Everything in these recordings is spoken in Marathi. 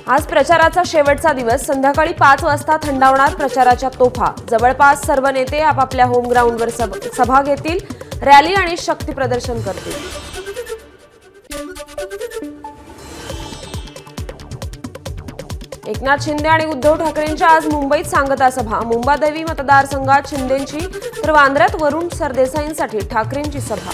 आज प्रचाराचा शेवटचा दिवस। संध्याकाळी 5 वाजता थंडावणार प्रचाराच्या तोफा। जवळपास सर्व नेते आपापल्या होम ग्राउंडवर सभा घेतील, रॅली आणि शक्ती प्रदर्शन करतील। एकनाथ शिंदे आणि उद्धव ठाकरेंच्या आज मुंबईत सांगता सभा। मुंबादेवी मतदारसंघात शिंदेंची तर वांद्र्यात वरुण सरदेसाईंसाठी ठाकरेंची सभा।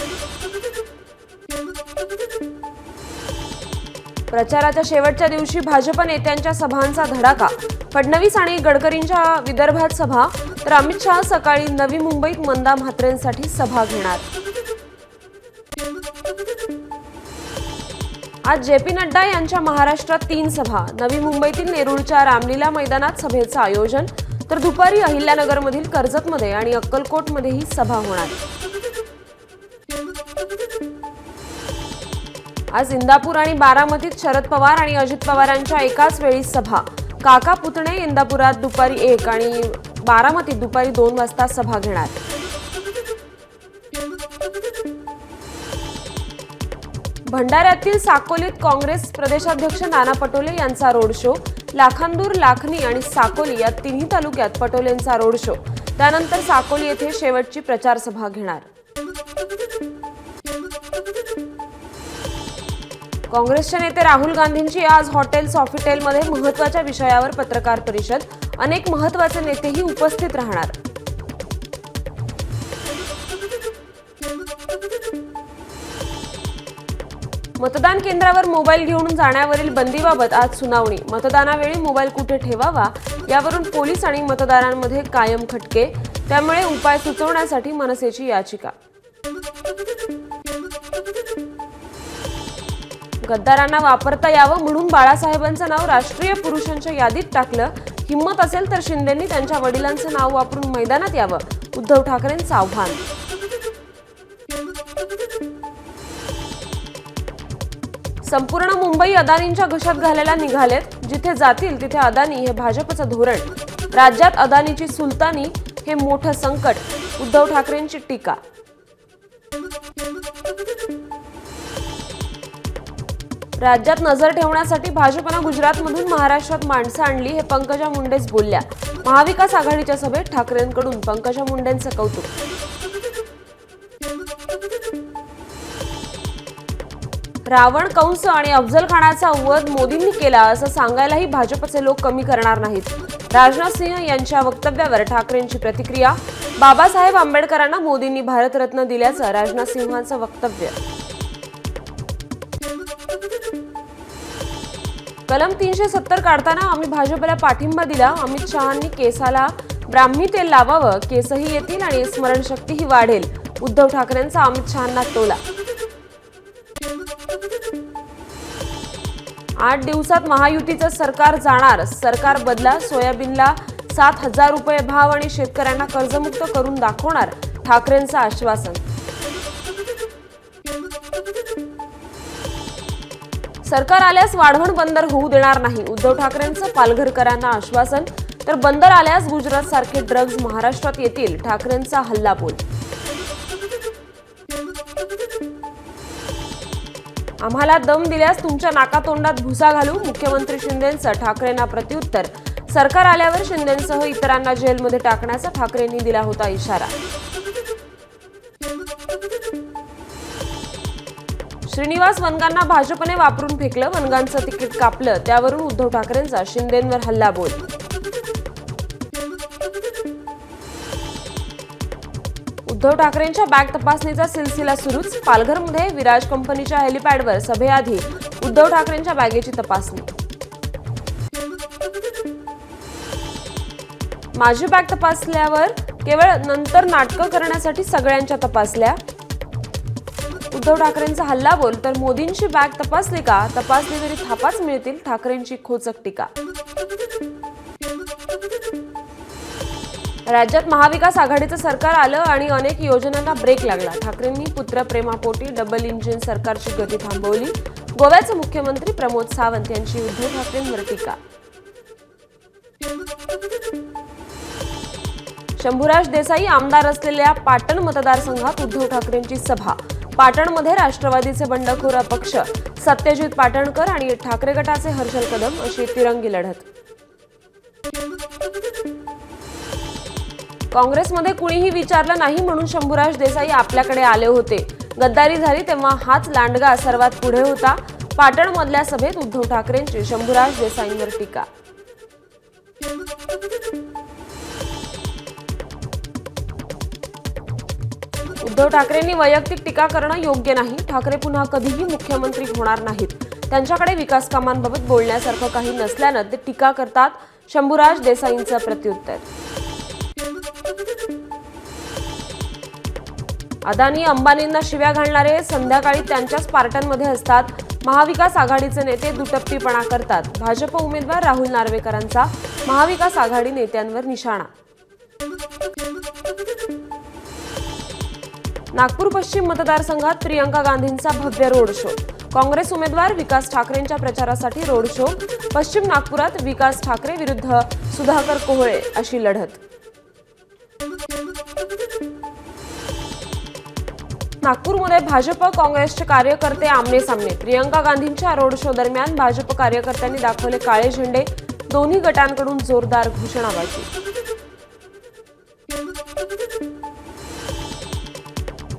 प्रचाराच्या शेवटच्या दिवशी भाजप नेत्यांच्या सभांचा धडाका। फडणवीस आणि गडकरींच्या विदर्भात सभा, तर अमित शहा सकाळी नवी मुंबईत मंदा म्हात्रेंसाठी सभा घेणार। आज जेपी नड्डा यांच्या महाराष्ट्रात 3 सभा। नवी मुंबईतील नेरूळच्या रामलीला मैदानात सभेचं आयोजन, तर दुपारी अहिल्यानगरमधील कर्जतमध्ये आणि अक्कलकोटमध्येही सभा होणार। आज इंदापूर आणि बारामतीत शरद पवार आणि अजित पवारांच्या एकाच वेळी सभा। काका पुतणे इंदापुरात दुपारी 1 आणि बारामतीत दुपारी 2 वाजता सभा घेणार। भंडाऱ्यातील साकोलीत काँग्रेस प्रदेशाध्यक्ष नाना पटोले यांचा रोड शो। लाखांदूर, लाखनी आणि साकोली या तिन्ही तालुक्यात पटोलेंचा रोड शो। त्यानंतर साकोली येथे शेवटची प्रचार सभा घेणार। काँग्रेसचे नेते राहुल गांधींची आज हॉटेल सॉफिटेलमध्ये महत्त्वाच्या विषयावर पत्रकार परिषद। अनेक महत्त्वाचे नेतेही उपस्थित राहणार। मतदान केंद्रावर मोबाईल घेऊन जाण्यावरील बंदीबाबत आज सुनावणी। मतदानावेळी मोबाईल कुठे ठेवावा यावरून पोलीस आणि मतदारांमध्ये कायम खटके, त्यामुळे उपाय सुचवण्यासाठी मनसेची याचिका। गद्दारांना वापरता यावं म्हणून बाळासाहेबांचं नाव राष्ट्रीय पुरुषांच्या यादीत टाकलं। हिम्मत असेल तर शिंदेंनी त्यांच्या वडिलांचं नाव वापरून मैदानात यावं, उद्धव ठाकरेंचं आव्हान। संपूर्ण मुंबई अदानींच्या घशात घालायला निघालेत। जिथे जातील तिथे अदानी हे भाजपचं धोरण। राज्यात अदानीची सुलतानी हे मोठं संकट, उद्धव ठाकरेंची टीका। राज्यात नजर ठेवण्यासाठी भाजपनं गुजरातमधून महाराष्ट्रात माणसं आणली, हे पंकजा मुंडेच बोलल्या। महाविकास आघाडीच्या सभेत ठाकरेंकडून पंकजा मुंडेंचं कौतुक। रावण, कंस आणि अफजल खानाचा वध मोदींनी केला असं सांगायलाही भाजपचे लोक कमी करणार नाहीत। राजनाथ सिंह यांच्या वक्तव्यावर ठाकरेंची प्रतिक्रिया। बाबासाहेब आंबेडकरांना मोदींनी भारतरत्न दिल्याचं राजनाथ सिंहांचं वक्तव्य। कलम 370 काढताना आम्ही भाजपला पाठिंबा दिला। अमित शहांनी केसाला ब्राह्मी तेल लावावं, केसही येतील आणि स्मरणशक्तीही वाढेल, उद्धव ठाकरेंचा अमित शहांना टोला। 8 दिवसात महायुतीचं सरकार जाणार। सरकार बदला, सोयाबीनला 7,000 रुपये भाव आणि शेतकऱ्यांना कर्जमुक्त करून दाखवणार, ठाकरेंचं आश्वासन। सरकार आल्यास वाढवण बंदर होऊ देणार नाही, उद्धव ठाकरेंचं पालघरकरांना आश्वासन। तर बंदर आल्यास गुजरात सारखे ड्रग्ज महाराष्ट्रात येतील, ठाकरेंचा हल्लाबोल। आम्हाला दम दिल्यास तुमच्या नाकातोंडात भुसा घालू, मुख्यमंत्री शिंदेंचं ठाकरेंना प्रत्युत्तर। सरकार आल्यावर शिंदेंसह इतरांना जेलमध्ये टाकण्याचा ठाकरेंनी दिला होता इशारा। श्रीनिवास वनगांना भाजपने वापरून फेकलं, वनगांचं तिकीट कापलं, त्यावरून उद्धव ठाकरेंचा शिंदेंवर हल्लाबोल। उद्धव ठाकरेंच्या बॅग तपासणीचा सिलसिला सुरूच। पालघरमध्ये विराज कंपनीच्या हेलिपॅडवर सभेआधी उद्धव ठाकरेंच्या बॅगेची तपासणी। माझी बॅग तपासल्यावर केवळ नंतर नाटकं करण्यासाठी सगळ्यांच्या तपासल्या, उद्धव ठाकरेंचा हल्लाबोल। तर मोदींची बॅग तपासली का? तपासली तरी थापाच मिळतील, ठाकरेंची खोचक टीका। राज्यात महाविकास आघाडीचं सरकार आलं आणि अनेक योजनांना ब्रेक लागला। ठाकरेंनी पुत्रप्रेमापोटी डबल इंजिन सरकारची गती थांबवली। गोव्याचे मुख्यमंत्री प्रमोद सावंत यांची उद्धव ठाकरेंवर टीका। शंभूराज देसाई आमदार असलेल्या पाटण मतदारसंघात उद्धव ठाकरेंची सभा। पाटणमध्ये राष्ट्रवादीचे बंडखोर अपक्ष सत्यजित पाटणकर आणि ठाकरे गटाचे हर्षल कदम अशी तिरंगी लढत। काँग्रेसमध्ये कुणीही विचारलं नाही म्हणून शंभूराज देसाई आपल्याकडे आले होते। गद्दारी झाली तेव्हा हाच लांडगा सर्वात पुढे होता। पाटणमधल्या सभेत उद्धव ठाकरेंची शंभूराज देसाईंवर टीका। उद्धव ठाकरेंनी वैयक्तिक टीका करणं योग्य नाही। ठाकरे पुन्हा कधीही मुख्यमंत्री होणार नाहीत। त्यांच्याकडे विकास कामांबाबत बोलण्यासारखं काही नसल्यानं ते टीका करतात। शंभूराज देसाईंचं प्रत्युत्तर। अदानी अंबानींना शिव्या घालणारे संध्याकाळी त्यांच्याच पार्ट्यांमध्ये असतात। महाविकास आघाडीचे नेते दुटप्पीपणा करतात। भाजप उमेदवार राहुल नार्वेकरांचा महाविकास आघाडी नेत्यांवर निशाणा। नागपूर पश्चिम मतदारसंघात प्रियंका गांधींचा भव्य रोड शो। काँग्रेस उमेदवार विकास ठाकरेंच्या प्रचारासाठी रोड शो। पश्चिम नागपुरात विकास ठाकरे विरुद्ध सुधाकर कोहळे अशी लढत। नागपूरमध्ये भाजप काँग्रेसचे कार्यकर्ते आमने सामने। प्रियंका गांधींच्या रोड शो दरम्यान भाजप कार्यकर्त्यांनी दाखवले काळे झेंडे। दोन्ही गटांकडून जोरदार घोषणाबाजी।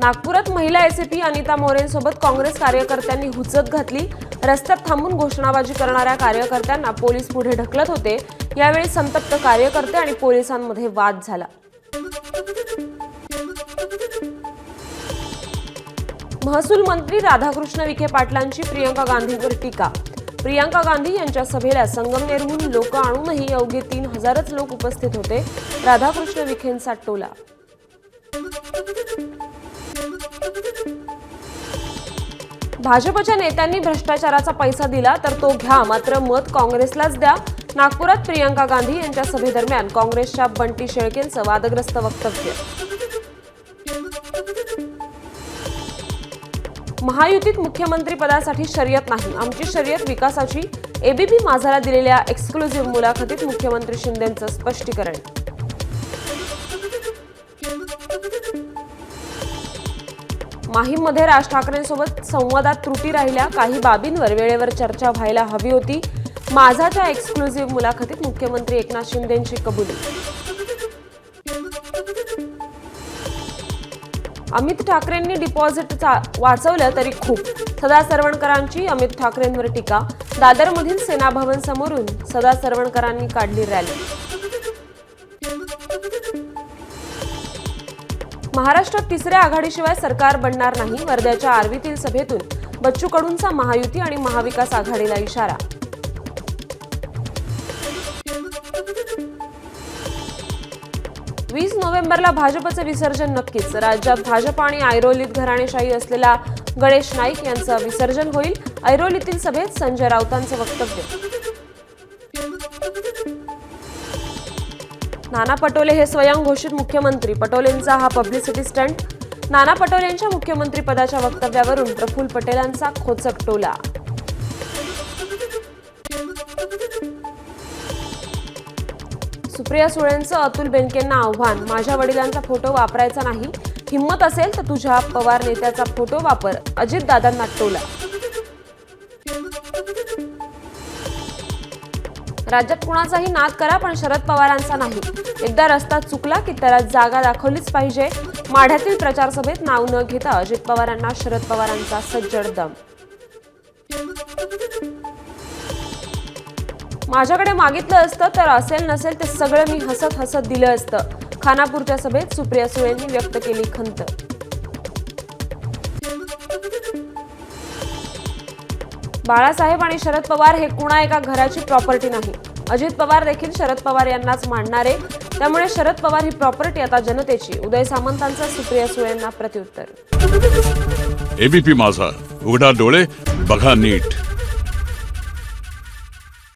नागपुरात महिला एसपी अनिता मोरेंसोबत काँग्रेस कार्यकर्त्यांनी हुज्जत घातली। रस्त्यात थांबून घोषणाबाजी करणाऱ्या कार्यकर्त्यांना पोलीस पुढे ढकलत होते। यावेळी संतप्त कार्यकर्ते आणि पोलिसांमध्ये वाद झाला। महसूल मंत्री राधाकृष्ण विखे पाटलांची प्रियंका गांधींवर टीका। प्रियंका गांधी यांच्या सभेला संगमनेरहून लोक आणूनही अवघे 3000च लोक उपस्थित होते। राधाकृष्ण विखेंचा टोला। भाजपच्या नेत्यांनी भ्रष्टाचाराचा पैसा दिला तर तो घ्या, मात्र मत काँग्रेसलाच द्या। नागपुरात प्रियंका गांधी यांच्या सभेदरम्यान काँग्रेसच्या बंटी शेळकेंचं वादग्रस्त वक्तव्य। महायुतीत मुख्यमंत्री पदासाठी शर्यत नाही, आमची शर्यत विकासाची। एबीपी माझाला दिलेल्या एक्सक्लुझिव्ह मुलाखतीत मुख्यमंत्री शिंदेंचं स्पष्टीकरण। माहीममध्ये राज ठाकरेंसोबत संवादात त्रुटी राहिल्या। काही बाबींवर वेळेवर चर्चा व्हायला हवी होती। माझाच्या एक्सक्लुझिव्ह मुलाखतीत मुख्यमंत्री एकनाथ शिंदेंची कबुली। अमित ठाकरेंनी डिपॉझिट वाचवलं तरी खूप। सदा सरवणकरांची अमित ठाकरेंवर टीका। दादरमधील सेना भवन समोरून सदा सरवणकरांनी काढली रॅली। महाराष्ट्रात तिसऱ्या आघाडीशिवाय सरकार बनणार नाही। वर्ध्याच्या आर्वीतील सभेतून बच्चू कडूंचा महायुती आणि महाविकास आघाडीला इशारा। वीस नोव्हेंबरला भाजपचे विसर्जन नक्कीच। राज्यात भाजप आणि ऐरोलीत घराणेशाही असलेला गणेश नाईक यांचं विसर्जन होईल। ऐरोलीतील सभेत संजय राऊतांचं वक्तव्य। नाना पटोले हे स्वयंघोषित मुख्यमंत्री। पटोलेंचा हा पब्लिसिटी स्टंट। नाना पटोलेंच्या मुख्यमंत्री पदाच्या वक्तव्यावरून प्रफुल्ल पटेलांचा खोचक टोला। सुप्रिया सुळेंचं अतुल बेनकेंना आव्हान। माझ्या वडिलांचा फोटो वापरायचा नाही, हिम्मत असेल तर तुझ्या पवार नेत्याचा फोटो वापर। अजितदादांना टोला। राज्यात कुणाचाही नाद करा पण शरद पवारांचा नाही। एकदा रस्ता चुकला की त्याला जागा दाखवलीच पाहिजे। माढ्यातील प्रचार सभेत नाव न घेता अजित पवारांना शरद पवारांचा सज्जड दम। माझ्याकडे मागितलं असतं तर असेल नसेल ते सगळं मी हसत हसत दिलं असतं। खानापूरच्या सभेत सुप्रिया सुळेंनी व्यक्त केली खंत। बाळासाहेब आणि शरद पवार हे कुणा एका घराची प्रॉपर्टी नाही। अजित पवार देखील शरद पवार यांनाच मानणारे, त्यामुळे शरद पवार ही प्रॉपर्टी आता जनतेची। उदय सामंतांचा सुप्रिया सुळेंना प्रत्युत्तर। एबीपी माझा, उघडा डोळे बघा नीट।